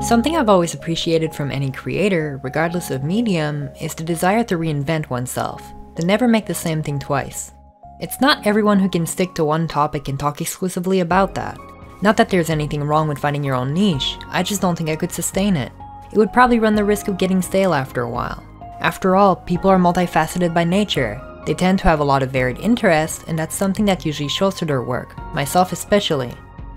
Something I've always appreciated from any creator, regardless of medium, is the desire to reinvent oneself, to never make the same thing twice. It's not everyone who can stick to one topic and talk exclusively about that. Not that there's anything wrong with finding your own niche, I just don't think I could sustain it. It would probably run the risk of getting stale after a while. After all, people are multifaceted by nature. They tend to have a lot of varied interests, and that's something that usually shows through their work, myself especially.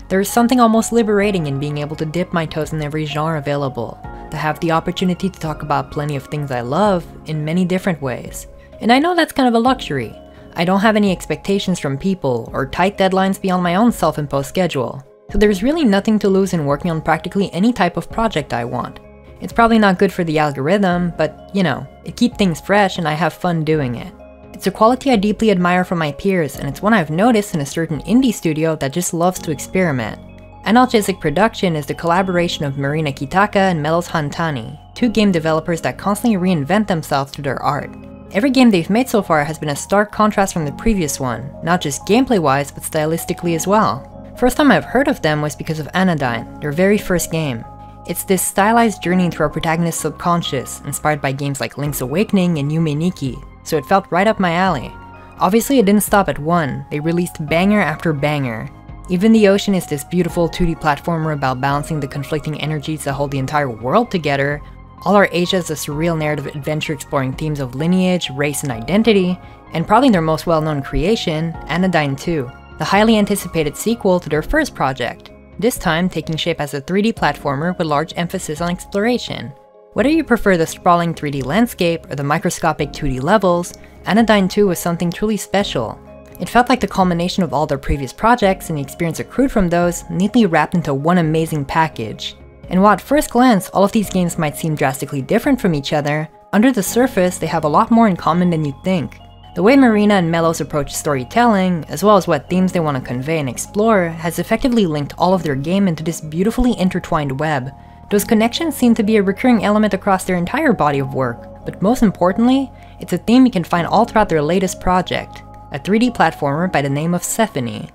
There is something almost liberating in being able to dip my toes in every genre available, to have the opportunity to talk about plenty of things I love in many different ways. And I know that's kind of a luxury. I don't have any expectations from people or tight deadlines beyond my own self-imposed schedule, so there's really nothing to lose in working on practically any type of project I want. It's probably not good for the algorithm, but you know, it keeps things fresh and I have fun doing it. It's a quality I deeply admire from my peers, and it's one I've noticed in a certain indie studio that just loves to experiment. Analgesic Production is the collaboration of Marina Kitaka and Melos Hantani, two game developers that constantly reinvent themselves through their art. Every game they've made so far has been a stark contrast from the previous one, not just gameplay-wise, but stylistically as well. First time I've heard of them was because of Anodyne, their very first game. It's this stylized journey through our protagonist's subconscious, inspired by games like Link's Awakening and Yume Nikki, so it felt right up my alley. Obviously it didn't stop at one, they released banger after banger. Even the Ocean is this beautiful 2D platformer about balancing the conflicting energies that hold the entire world together. All Our Asia is a surreal narrative adventure exploring themes of lineage, race, and identity, and probably their most well-known creation, Anodyne 2, the highly anticipated sequel to their first project, this time taking shape as a 3D platformer with large emphasis on exploration. Whether you prefer the sprawling 3D landscape or the microscopic 2D levels, Anodyne 2 was something truly special. It felt like the culmination of all their previous projects and the experience accrued from those, neatly wrapped into one amazing package. And while at first glance all of these games might seem drastically different from each other, under the surface they have a lot more in common than you'd think. The way Marina and Melos approach storytelling, as well as what themes they want to convey and explore, has effectively linked all of their game into this beautifully intertwined web. Those connections seem to be a recurring element across their entire body of work, but most importantly, it's a theme you can find all throughout their latest project, a 3D platformer by the name of Sephony.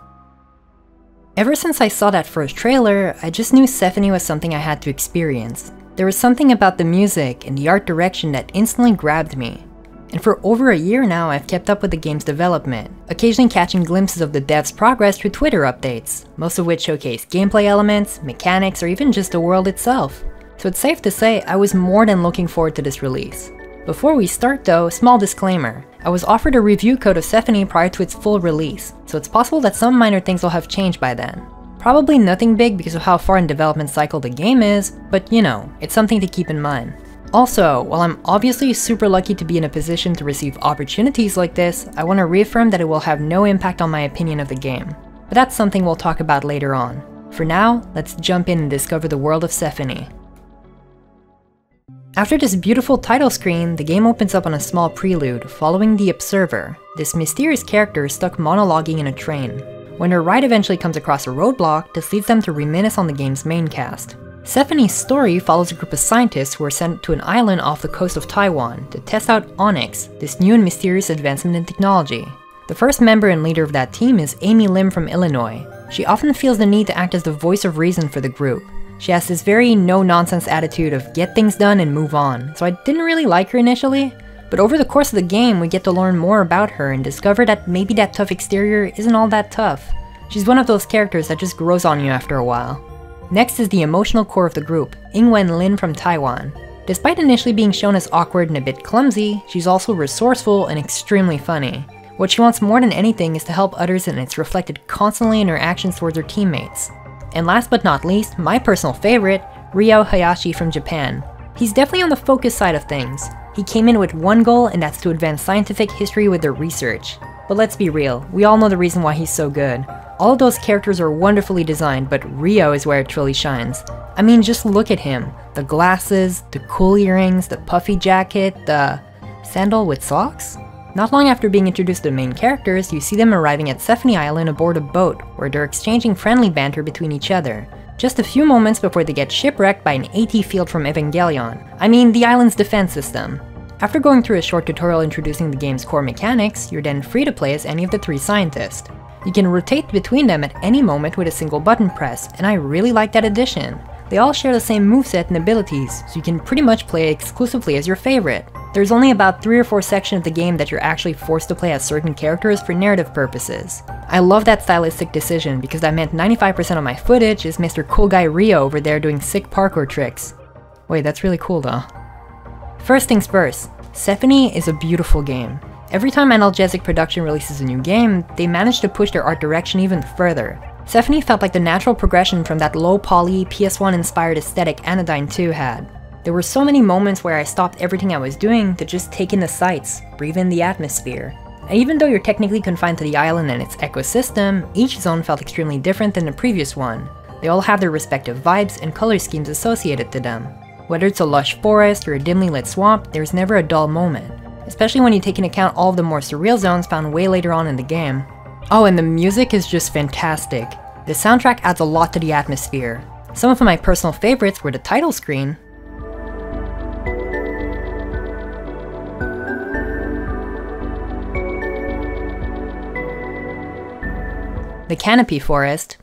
Ever since I saw that first trailer, I just knew Sephony was something I had to experience. There was something about the music and the art direction that instantly grabbed me. And for over a year now, I've kept up with the game's development, occasionally catching glimpses of the dev's progress through Twitter updates, most of which showcase gameplay elements, mechanics, or even just the world itself. So it's safe to say I was more than looking forward to this release. Before we start though, small disclaimer. I was offered a review code of Sephony prior to its full release, so it's possible that some minor things will have changed by then. Probably nothing big because of how far in development cycle the game is, but you know, it's something to keep in mind. Also, while I'm obviously super lucky to be in a position to receive opportunities like this, I want to reaffirm that it will have no impact on my opinion of the game. But that's something we'll talk about later on. For now, let's jump in and discover the world of Sephony. After this beautiful title screen, the game opens up on a small prelude, following the Observer, this mysterious character stuck monologuing in a train. When her ride eventually comes across a roadblock, this leads them to reminisce on the game's main cast. Sephony's story follows a group of scientists who are sent to an island off the coast of Taiwan to test out Onyx, this new and mysterious advancement in technology. The first member and leader of that team is Amy Lim from Illinois. She often feels the need to act as the voice of reason for the group. She has this very no-nonsense attitude of get things done and move on, so I didn't really like her initially, but over the course of the game we get to learn more about her and discover that maybe that tough exterior isn't all that tough. She's one of those characters that just grows on you after a while. Next is the emotional core of the group, Ingwen Lin from Taiwan. Despite initially being shown as awkward and a bit clumsy, she's also resourceful and extremely funny. What she wants more than anything is to help others, and it's reflected constantly in her actions towards her teammates. And last but not least, my personal favorite, Ryo Hayashi from Japan. He's definitely on the focus side of things. He came in with one goal, and that's to advance scientific history with their research. But let's be real, we all know the reason why he's so good. All of those characters are wonderfully designed, but Ryo is where it truly shines. I mean, just look at him. The glasses, the cool earrings, the puffy jacket, the sandal with socks? Not long after being introduced to the main characters, you see them arriving at Sephony Island aboard a boat, where they're exchanging friendly banter between each other. Just a few moments before they get shipwrecked by an AT field from Evangelion. I mean, the island's defense system. After going through a short tutorial introducing the game's core mechanics, you're then free to play as any of the three scientists. You can rotate between them at any moment with a single button press, and I really like that addition. They all share the same moveset and abilities, so you can pretty much play exclusively as your favorite. There's only about 3 or 4 sections of the game that you're actually forced to play as certain characters for narrative purposes. I love that stylistic decision because that meant 95% of my footage is Mr. Cool Guy Rio over there doing sick parkour tricks. Wait, that's really cool though. First things first, Sephonie is a beautiful game. Every time Analgesic Production releases a new game, they manage to push their art direction even further. Sephonie felt like the natural progression from that low-poly, PS1-inspired aesthetic Anodyne 2 had. There were so many moments where I stopped everything I was doing to just take in the sights, breathe in the atmosphere. And even though you're technically confined to the island and its ecosystem, each zone felt extremely different than the previous one. They all have their respective vibes and color schemes associated to them. Whether it's a lush forest or a dimly lit swamp, there's never a dull moment, especially when you take into account all of the more surreal zones found way later on in the game. Oh, and the music is just fantastic. The soundtrack adds a lot to the atmosphere. Some of my personal favorites were the title screen, the canopy forest,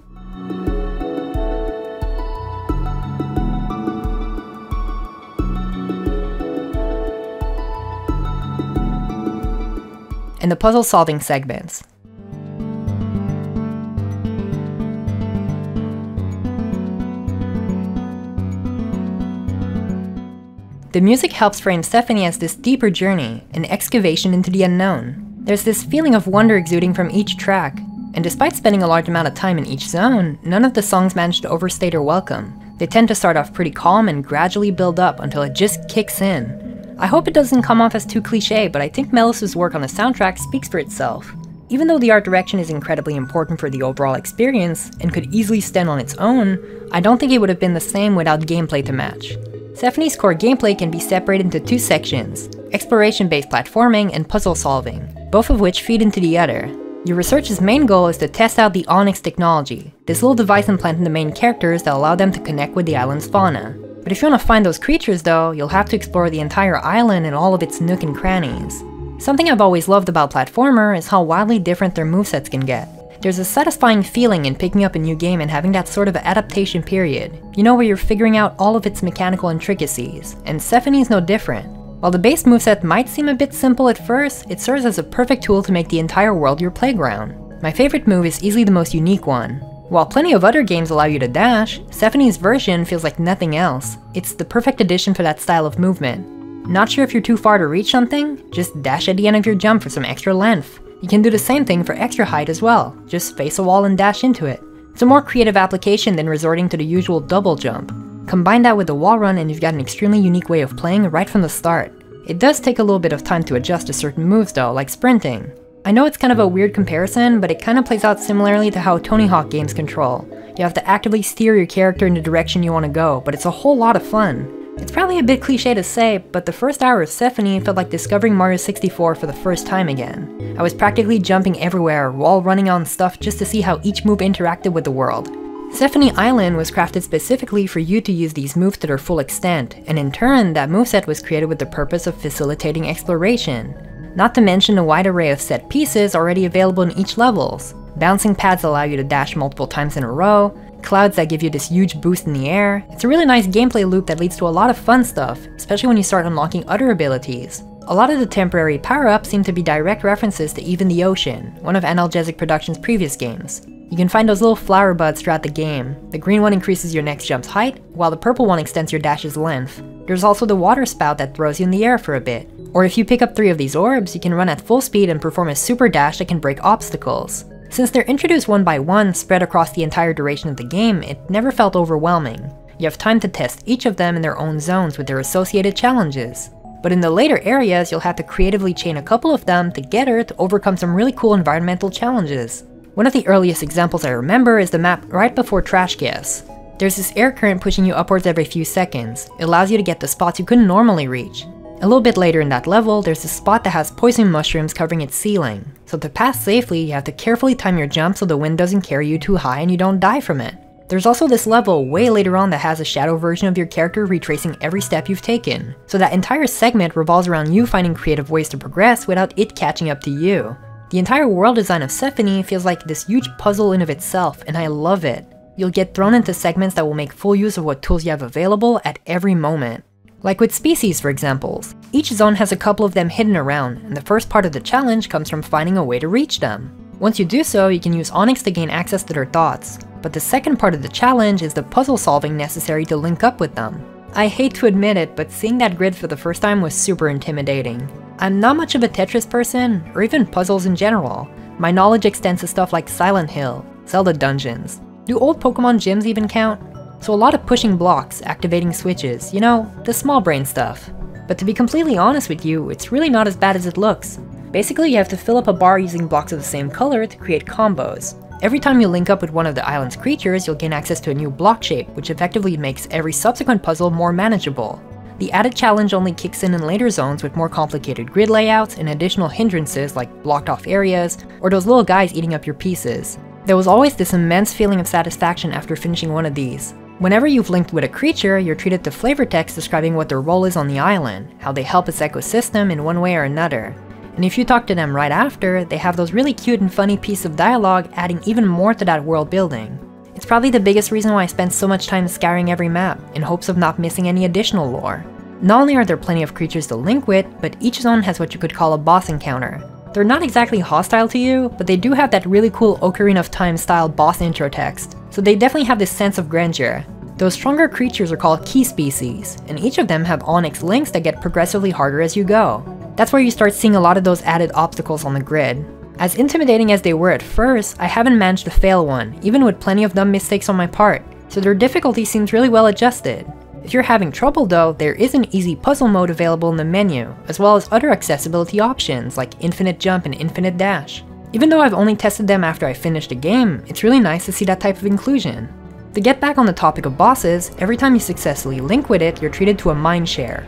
and the puzzle-solving segments. The music helps frame Sephonie as this deeper journey, an excavation into the unknown. There's this feeling of wonder exuding from each track, and despite spending a large amount of time in each zone, none of the songs manage to overstay their welcome. They tend to start off pretty calm and gradually build up until it just kicks in. I hope it doesn't come off as too cliché, but I think Melis's work on the soundtrack speaks for itself. Even though the art direction is incredibly important for the overall experience, and could easily stand on its own, I don't think it would have been the same without gameplay to match. Sephonie's core gameplay can be separated into 2 sections, exploration-based platforming and puzzle solving, both of which feed into the other. Your research's main goal is to test out the Onyx technology, this little device implanted in the main characters that allow them to connect with the island's fauna. But if you want to find those creatures though, you'll have to explore the entire island and all of its nook and crannies. Something I've always loved about platformer is how wildly different their movesets can get. There's a satisfying feeling in picking up a new game and having that sort of adaptation period, you know, where you're figuring out all of its mechanical intricacies, and Sephonie's no different. While the base moveset might seem a bit simple at first, it serves as a perfect tool to make the entire world your playground. My favorite move is easily the most unique one. While plenty of other games allow you to dash, Sephonie's version feels like nothing else. It's the perfect addition for that style of movement. Not sure if you're too far to reach something? Just dash at the end of your jump for some extra length. You can do the same thing for extra height as well, just face a wall and dash into it. It's a more creative application than resorting to the usual double jump. Combine that with the wall run and you've got an extremely unique way of playing right from the start. It does take a little bit of time to adjust to certain moves though, like sprinting. I know it's kind of a weird comparison, but it kind of plays out similarly to how Tony Hawk games control. You have to actively steer your character in the direction you want to go, but it's a whole lot of fun. It's probably a bit cliche to say, but the first hour of Sephonie felt like discovering Mario 64 for the first time again. I was practically jumping everywhere, wall running on stuff just to see how each move interacted with the world. Sephonie Island was crafted specifically for you to use these moves to their full extent, and in turn, that moveset was created with the purpose of facilitating exploration. Not to mention the wide array of set pieces already available in each levels. Bouncing pads allow you to dash multiple times in a row, clouds that give you this huge boost in the air. It's a really nice gameplay loop that leads to a lot of fun stuff, especially when you start unlocking other abilities. A lot of the temporary power-ups seem to be direct references to Even the Ocean, one of Analgesic Production's previous games. You can find those little flower buds throughout the game. The green one increases your next jump's height, while the purple one extends your dash's length. There's also the water spout that throws you in the air for a bit. Or if you pick up 3 of these orbs, you can run at full speed and perform a super dash that can break obstacles. Since they're introduced one by one, spread across the entire duration of the game, it never felt overwhelming. You have time to test each of them in their own zones with their associated challenges. But in the later areas, you'll have to creatively chain a couple of them together to overcome some really cool environmental challenges. One of the earliest examples I remember is the map right before Trash Gas. There's this air current pushing you upwards every few seconds. It allows you to get to spots you couldn't normally reach. A little bit later in that level, there's a spot that has poison mushrooms covering its ceiling. So to pass safely, you have to carefully time your jump so the wind doesn't carry you too high and you don't die from it. There's also this level way later on that has a shadow version of your character retracing every step you've taken. So that entire segment revolves around you finding creative ways to progress without it catching up to you. The entire world design of Sephonie feels like this huge puzzle in of itself, and I love it. you'll get thrown into segments that will make full use of what tools you have available at every moment. Like with species, for example, each zone has a couple of them hidden around, and the first part of the challenge comes from finding a way to reach them. Once you do so, you can use Onyx to gain access to their thoughts, but the second part of the challenge is the puzzle solving necessary to link up with them. I hate to admit it, but seeing that grid for the first time was super intimidating. I'm not much of a Tetris person, or even puzzles in general. My knowledge extends to stuff like Silent Hill, Zelda dungeons. Do old Pokemon gyms even count? So a lot of pushing blocks, activating switches, you know, the small brain stuff. But to be completely honest with you, it's really not as bad as it looks. Basically, you have to fill up a bar using blocks of the same color to create combos. Every time you link up with one of the island's creatures, you'll gain access to a new block shape, which effectively makes every subsequent puzzle more manageable. The added challenge only kicks in later zones with more complicated grid layouts and additional hindrances like blocked off areas, or those little guys eating up your pieces. There was always this immense feeling of satisfaction after finishing one of these. Whenever you've linked with a creature, you're treated to flavor text describing what their role is on the island, how they help its ecosystem in one way or another. And if you talk to them right after, they have those really cute and funny pieces of dialogue adding even more to that world building. It's probably the biggest reason why I spent so much time scouring every map, in hopes of not missing any additional lore. Not only are there plenty of creatures to link with, but each zone has what you could call a boss encounter. They're not exactly hostile to you, but they do have that really cool Ocarina of Time style boss intro text, so they definitely have this sense of grandeur. Those stronger creatures are called key species, and each of them have Onyx links that get progressively harder as you go. That's where you start seeing a lot of those added obstacles on the grid. As intimidating as they were at first, I haven't managed to fail one, even with plenty of dumb mistakes on my part, so their difficulty seems really well adjusted. If you're having trouble though, there is an easy puzzle mode available in the menu, as well as other accessibility options like infinite jump and infinite dash. Even though I've only tested them after I finished a game, it's really nice to see that type of inclusion. To get back on the topic of bosses, every time you successfully link with it, you're treated to a mind share.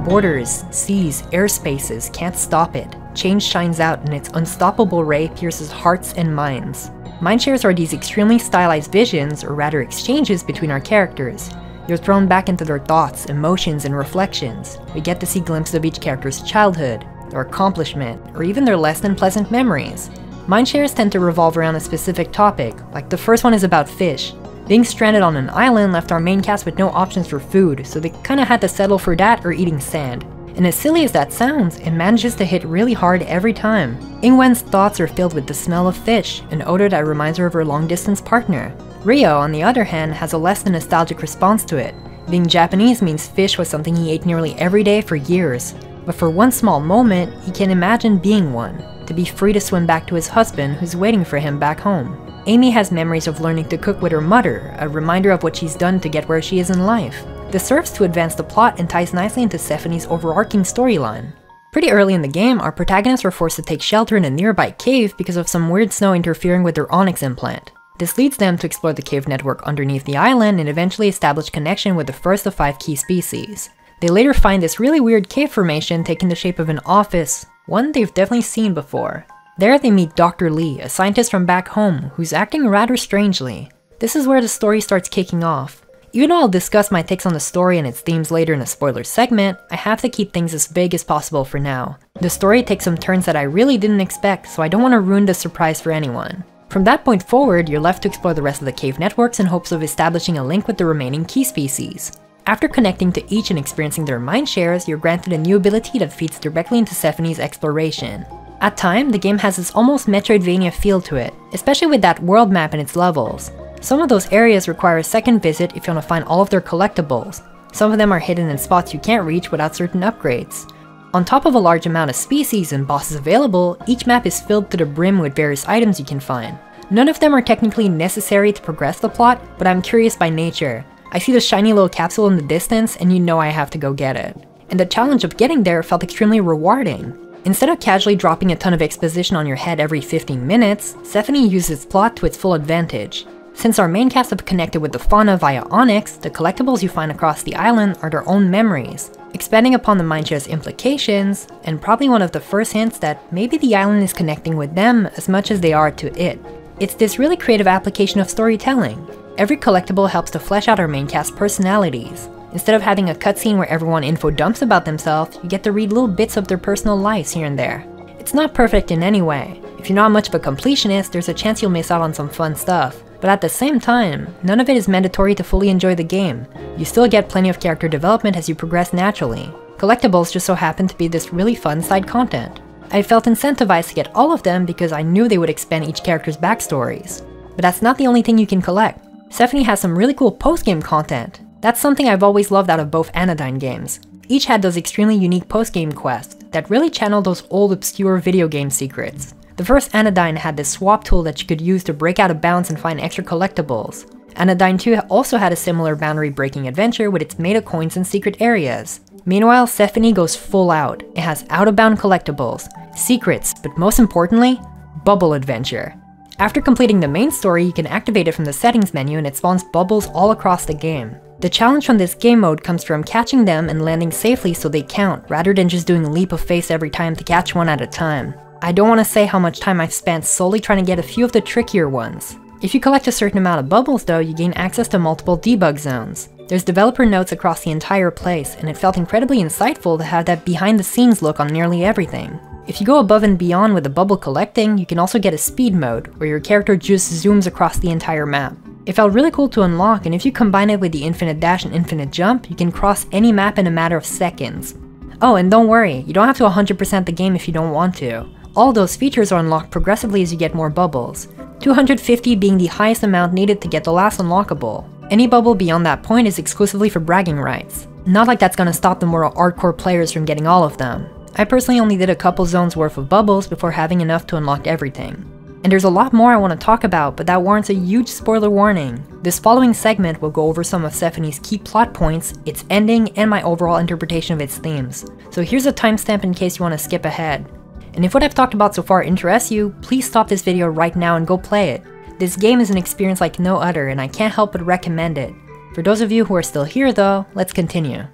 Borders, seas, airspaces can't stop it. Change shines out and its unstoppable ray pierces hearts and minds. Mind shares are these extremely stylized visions, or rather exchanges between our characters. You're thrown back into their thoughts, emotions, and reflections. We get to see glimpses of each character's childhood, their accomplishment, or even their less than pleasant memories. Mind shares tend to revolve around a specific topic, like the first one is about fish. Being stranded on an island left our main cast with no options for food, so they kinda had to settle for that or eating sand. And as silly as that sounds, it manages to hit really hard every time. Ingwen's thoughts are filled with the smell of fish, an odor that reminds her of her long-distance partner. Ryo, on the other hand, has a less than nostalgic response to it. Being Japanese means fish was something he ate nearly every day for years. But for one small moment, he can imagine being one, to be free to swim back to his husband who's waiting for him back home. Amy has memories of learning to cook with her mother, a reminder of what she's done to get where she is in life. This serves to advance the plot and ties nicely into Sephine's overarching storyline. Pretty early in the game, our protagonists were forced to take shelter in a nearby cave because of some weird snow interfering with their Onyx implant. This leads them to explore the cave network underneath the island and eventually establish connection with the first of 5 key species. They later find this really weird cave formation taking the shape of an office, one they've definitely seen before. There they meet Dr. Lee, a scientist from back home, who's acting rather strangely. This is where the story starts kicking off. Even though I'll discuss my takes on the story and its themes later in a spoiler segment, I have to keep things as vague as possible for now. The story takes some turns that I really didn't expect, so I don't want to ruin the surprise for anyone. From that point forward, you're left to explore the rest of the cave networks in hopes of establishing a link with the remaining key species. After connecting to each and experiencing their mind shares, you're granted a new ability that feeds directly into Sephine's exploration. At times, the game has this almost Metroidvania feel to it, especially with that world map and its levels. Some of those areas require a second visit if you want to find all of their collectibles. Some of them are hidden in spots you can't reach without certain upgrades. On top of a large amount of species and bosses available, each map is filled to the brim with various items you can find. None of them are technically necessary to progress the plot, but I'm curious by nature. I see the shiny little capsule in the distance and you know I have to go get it. And the challenge of getting there felt extremely rewarding. Instead of casually dropping a ton of exposition on your head every 15 minutes, Sephine uses plot to its full advantage. Since our main cast have connected with the fauna via Onyx, the collectibles you find across the island are their own memories, expanding upon the Mindshare's implications, and probably one of the first hints that maybe the island is connecting with them as much as they are to it. It's this really creative application of storytelling. Every collectible helps to flesh out our main cast personalities. Instead of having a cutscene where everyone info dumps about themselves, you get to read little bits of their personal lives here and there. It's not perfect in any way. If you're not much of a completionist, there's a chance you'll miss out on some fun stuff. But at the same time, none of it is mandatory to fully enjoy the game. You still get plenty of character development as you progress naturally. Collectibles just so happen to be this really fun side content. I felt incentivized to get all of them because I knew they would expand each character's backstories. But that's not the only thing you can collect. Sephonie has some really cool post-game content. That's something I've always loved out of both Anodyne games. Each had those extremely unique post-game quests that really channel those old obscure video game secrets. The first Anodyne had this swap tool that you could use to break out of bounds and find extra collectibles. Anodyne 2 also had a similar boundary-breaking adventure with its made of coins and secret areas. Meanwhile, Sephonie goes full out. It has out-of-bound collectibles, secrets, but most importantly, Bubble Adventure. After completing the main story, you can activate it from the settings menu and it spawns bubbles all across the game. The challenge from this game mode comes from catching them and landing safely so they count, rather than just doing a leap of faith every time to catch one at a time. I don't want to say how much time I've spent solely trying to get a few of the trickier ones. If you collect a certain amount of bubbles though, you gain access to multiple debug zones. There's developer notes across the entire place, and it felt incredibly insightful to have that behind the scenes look on nearly everything. If you go above and beyond with the bubble collecting, you can also get a speed mode, where your character just zooms across the entire map. It felt really cool to unlock, and if you combine it with the infinite dash and infinite jump, you can cross any map in a matter of seconds. Oh, and don't worry, you don't have to 100% the game if you don't want to. All those features are unlocked progressively as you get more bubbles, 250 being the highest amount needed to get the last unlockable. Any bubble beyond that point is exclusively for bragging rights. Not like that's gonna stop the more hardcore players from getting all of them. I personally only did a couple zones worth of bubbles before having enough to unlock everything. And there's a lot more I want to talk about, but that warrants a huge spoiler warning. This following segment will go over some of Sephonie's key plot points, its ending, and my overall interpretation of its themes. So here's a timestamp in case you want to skip ahead. And if what I've talked about so far interests you, please stop this video right now and go play it. This game is an experience like no other, and I can't help but recommend it. For those of you who are still here though, let's continue.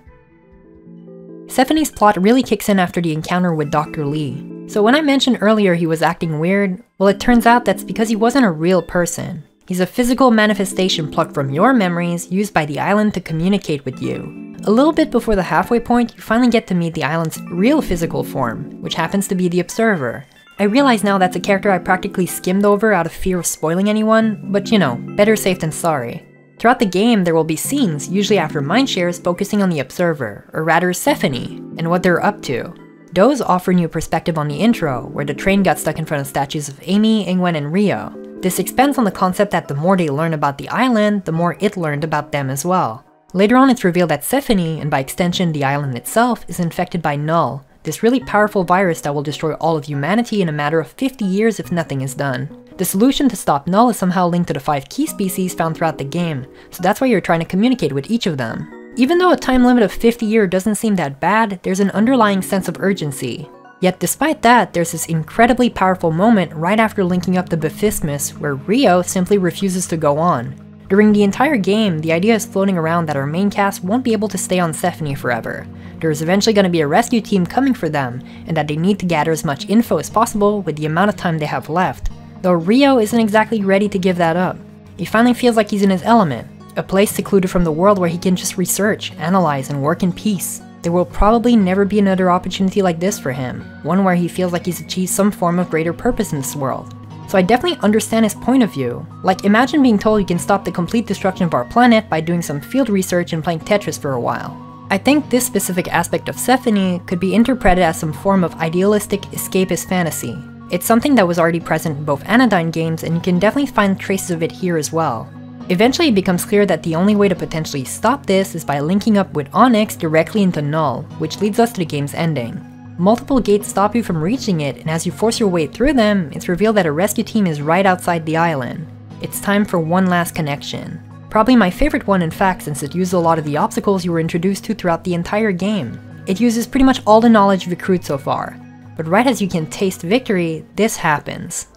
Sephonie's plot really kicks in after the encounter with Dr. Lee. So when I mentioned earlier he was acting weird, well it turns out that's because he wasn't a real person. He's a physical manifestation plucked from your memories used by the island to communicate with you. A little bit before the halfway point, you finally get to meet the island's real physical form, which happens to be the Observer. I realize now that's a character I practically skimmed over out of fear of spoiling anyone, but you know, better safe than sorry. Throughout the game, there will be scenes, usually after mineshares, focusing on the Observer, or rather Sephonie, and what they're up to. Those offer new perspective on the intro, where the train got stuck in front of statues of Amy, Ingwen, and Rio. This expands on the concept that the more they learn about the island, the more it learned about them as well. Later on, it's revealed that Sephonie, and by extension the island itself, is infected by Null, this really powerful virus that will destroy all of humanity in a matter of 50 years if nothing is done. The solution to stop Null is somehow linked to the 5 key species found throughout the game, so that's why you're trying to communicate with each of them. Even though a time limit of 50 years doesn't seem that bad, there's an underlying sense of urgency. Yet despite that, there's this incredibly powerful moment right after linking up the Baphismus where Rio simply refuses to go on. During the entire game, the idea is floating around that our main cast won't be able to stay on Sephonie forever. There's eventually going to be a rescue team coming for them, and that they need to gather as much info as possible with the amount of time they have left. Though Rio isn't exactly ready to give that up. He finally feels like he's in his element, a place secluded from the world where he can just research, analyze, and work in peace. There will probably never be another opportunity like this for him, one where he feels like he's achieved some form of greater purpose in this world. So I definitely understand his point of view. Like, imagine being told you can stop the complete destruction of our planet by doing some field research and playing Tetris for a while. I think this specific aspect of Sephonie could be interpreted as some form of idealistic escapist fantasy. It's something that was already present in both Anodyne games, and you can definitely find traces of it here as well. Eventually it becomes clear that the only way to potentially stop this is by linking up with Onyx directly into Null, which leads us to the game's ending. Multiple gates stop you from reaching it, and as you force your way through them, it's revealed that a rescue team is right outside the island. It's time for one last connection. Probably my favorite one in fact, since it uses a lot of the obstacles you were introduced to throughout the entire game. It uses pretty much all the knowledge you've accrued so far. But right as you can taste victory, this happens.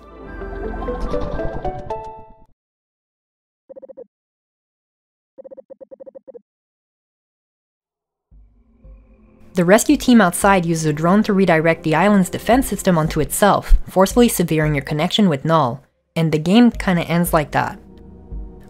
The rescue team outside uses a drone to redirect the island's defense system onto itself, forcefully severing your connection with Null, and the game kinda ends like that.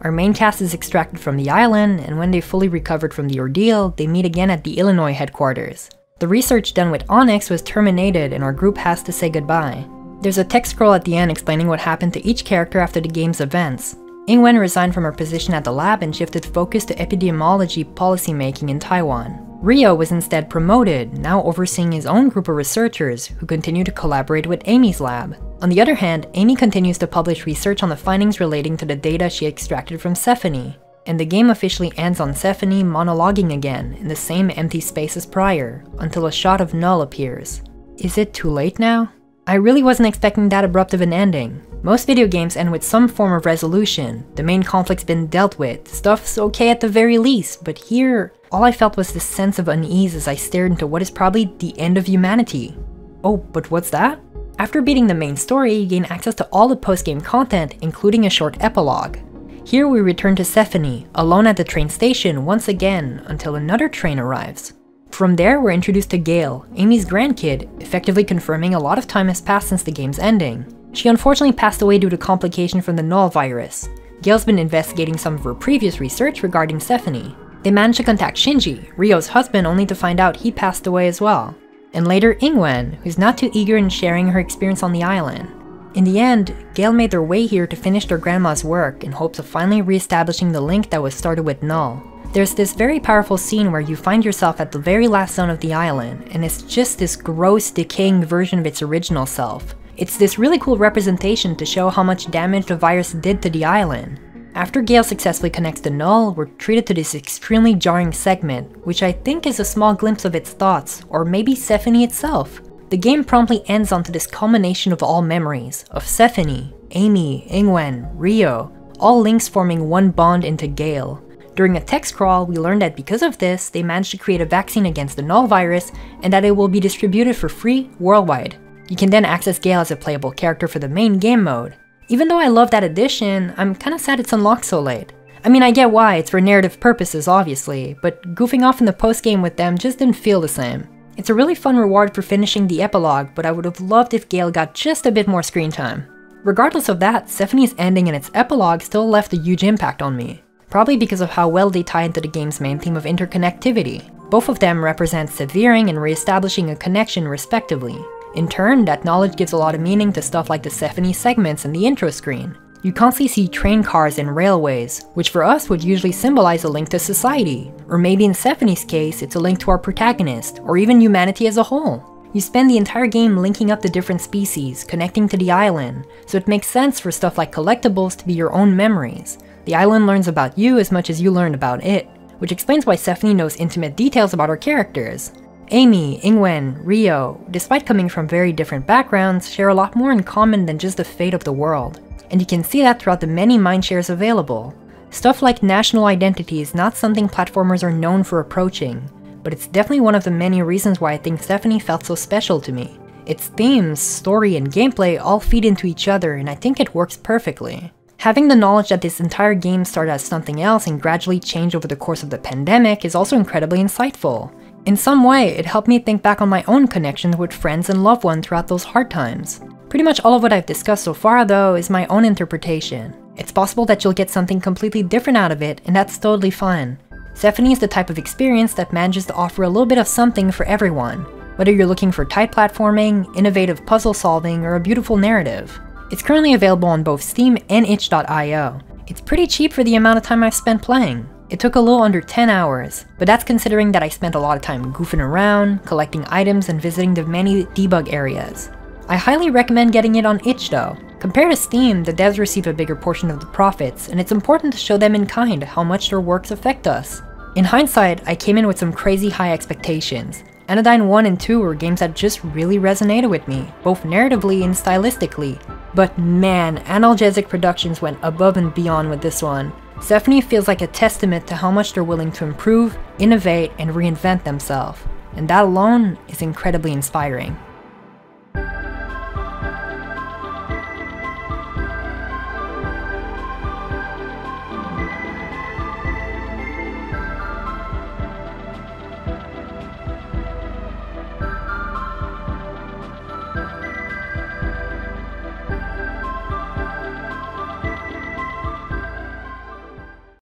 Our main cast is extracted from the island, and when they fully recovered from the ordeal, they meet again at the Illinois headquarters. The research done with Onyx was terminated and our group has to say goodbye. There's a text scroll at the end explaining what happened to each character after the game's events. Ingwen resigned from her position at the lab and shifted focus to epidemiology policymaking in Taiwan. Rio was instead promoted, now overseeing his own group of researchers who continue to collaborate with Amy's lab. On the other hand, Amy continues to publish research on the findings relating to the data she extracted from Sephanie, and the game officially ends on Sephanie monologuing again in the same empty space as prior, until a shot of Null appears. Is it too late now? I really wasn't expecting that abrupt of an ending. Most video games end with some form of resolution, the main conflict's been dealt with, stuff's okay at the very least, but here, all I felt was this sense of unease as I stared into what is probably the end of humanity. Oh, but what's that? After beating the main story, you gain access to all the post-game content, including a short epilogue. Here we return to Sephanie, alone at the train station once again, until another train arrives. From there, we're introduced to Gale, Amy's grandkid, effectively confirming a lot of time has passed since the game's ending. She unfortunately passed away due to complication from the Null virus. Gale's been investigating some of her previous research regarding Sephanie. They managed to contact Shinji, Rio's husband, only to find out he passed away as well. And later Ingwen, who's not too eager in sharing her experience on the island. In the end, Gale made their way here to finish their grandma's work in hopes of finally re-establishing the link that was started with Null. There's this very powerful scene where you find yourself at the very last zone of the island, and it's just this gross, decaying version of its original self. It's this really cool representation to show how much damage the virus did to the island. After Gale successfully connects to Null, we're treated to this extremely jarring segment, which I think is a small glimpse of its thoughts, or maybe Sephanie itself. The game promptly ends onto this culmination of all memories, of Sephanie, Amy, Ingwen, Rio, all links forming one bond into Gale. During a text crawl, we learned that because of this, they managed to create a vaccine against the Null virus, and that it will be distributed for free worldwide. You can then access Gale as a playable character for the main game mode. Even though I love that addition, I'm kinda sad it's unlocked so late. I mean, I get why, it's for narrative purposes obviously, but goofing off in the post-game with them just didn't feel the same. It's a really fun reward for finishing the epilogue, but I would have loved if Gale got just a bit more screen time. Regardless of that, Sephanie's ending and its epilogue still left a huge impact on me. Probably because of how well they tie into the game's main theme of interconnectivity. Both of them represent severing and re-establishing a connection respectively. In turn, that knowledge gives a lot of meaning to stuff like the Sephanie segments and the intro screen. You constantly see train cars and railways, which for us would usually symbolize a link to society, or maybe in Sephanie's case, it's a link to our protagonist, or even humanity as a whole. You spend the entire game linking up the different species, connecting to the island, so it makes sense for stuff like collectibles to be your own memories. The island learns about you as much as you learn about it, which explains why Sephanie knows intimate details about her characters. Amy, Ingwen, Rio, despite coming from very different backgrounds, share a lot more in common than just the fate of the world. And you can see that throughout the many mind shares available. Stuff like national identity is not something platformers are known for approaching, but it's definitely one of the many reasons why I think Sephanie felt so special to me. Its themes, story, and gameplay all feed into each other, and I think it works perfectly. Having the knowledge that this entire game started as something else and gradually changed over the course of the pandemic is also incredibly insightful. In some way, it helped me think back on my own connections with friends and loved ones throughout those hard times. Pretty much all of what I've discussed so far, though, is my own interpretation. It's possible that you'll get something completely different out of it, and that's totally fine. Sephanie is the type of experience that manages to offer a little bit of something for everyone, whether you're looking for tight platforming, innovative puzzle solving, or a beautiful narrative. It's currently available on both Steam and itch.io. It's pretty cheap for the amount of time I've spent playing. It took a little under 10 hours, but that's considering that I spent a lot of time goofing around, collecting items, and visiting the many debug areas. I highly recommend getting it on itch though. Compared to Steam, the devs receive a bigger portion of the profits, and it's important to show them in kind how much their works affect us. In hindsight, I came in with some crazy high expectations. Anodyne 1 and 2 were games that just really resonated with me, both narratively and stylistically. But man, Analgesic Productions went above and beyond with this one. Sephanie feels like a testament to how much they're willing to improve, innovate, and reinvent themselves. And that alone is incredibly inspiring.